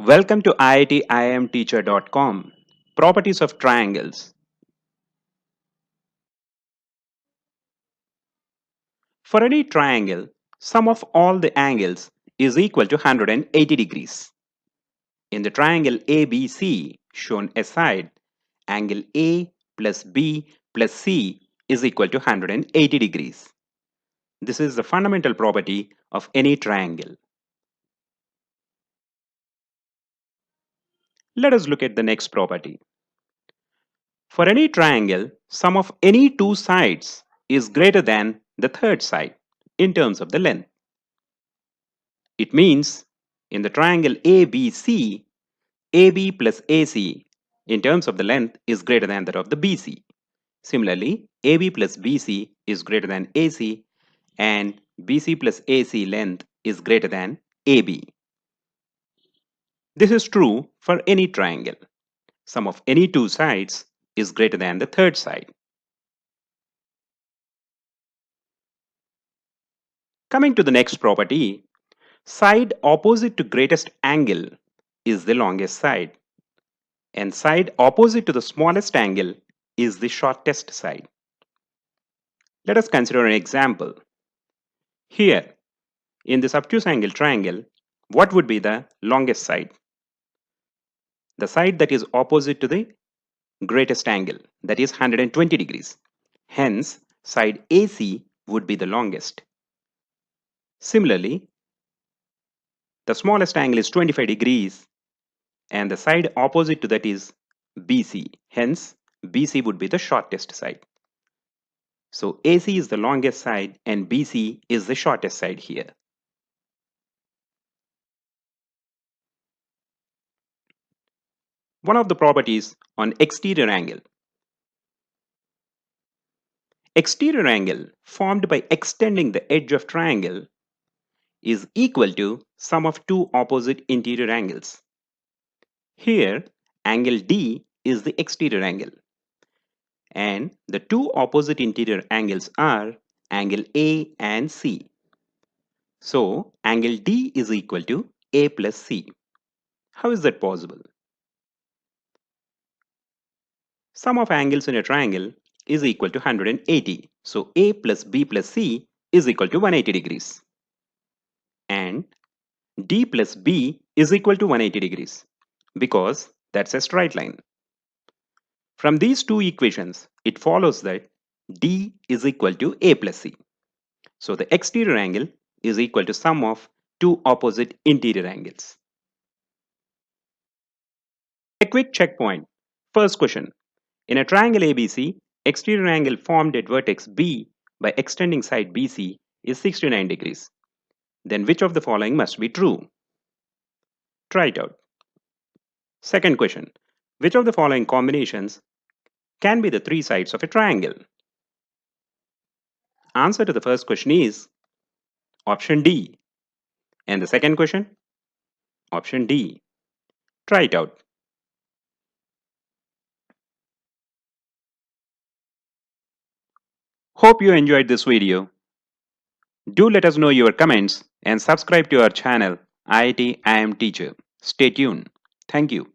Welcome to IIT IIM Teacher.com. Properties of triangles. For any triangle, sum of all the angles is equal to 180 degrees. In the triangle ABC shown aside, angle A plus B plus C is equal to 180 degrees. This is the fundamental property of any triangle. Let us look at the next property. For any triangle, sum of any two sides is greater than the third side in terms of the length. It means in the triangle ABC, AB plus AC in terms of the length is greater than that of the BC. Similarly, AB plus BC is greater than AC and BC plus AC length is greater than AB. This is true for any triangle. Sum of any two sides is greater than the third side. Coming to the next property, side opposite to greatest angle is the longest side, and side opposite to the smallest angle is the shortest side. Let us consider an example. Here, in this obtuse angle triangle, what would be the longest side? The side that is opposite to the greatest angle, that is 120 degrees. Hence, side AC would be the longest. Similarly, the smallest angle is 25 degrees and the side opposite to that is BC. Hence, BC would be the shortest side. So AC is the longest side and BC is the shortest side here. One of the properties on exterior angle. Exterior angle formed by extending the edge of triangle is equal to sum of two opposite interior angles. Here, angle D is the exterior angle, and the two opposite interior angles are angle A and C. So, angle D is equal to A plus C. How is that possible? Sum of angles in a triangle is equal to 180. So, A plus B plus C is equal to 180 degrees. And D plus B is equal to 180 degrees because that's a straight line. From these two equations, it follows that D is equal to A plus C. So the exterior angle is equal to sum of two opposite interior angles. A quick checkpoint. First question. In a triangle ABC, exterior angle formed at vertex B by extending side BC is 69 degrees. Then which of the following must be true? Try it out. Second question. Which of the following combinations can be the three sides of a triangle? Answer to the first question is option D. And the second question? Option D. Try it out. Hope you enjoyed this video. Do let us know your comments and subscribe to our channel IIT IIM Teacher. Stay tuned. Thank you.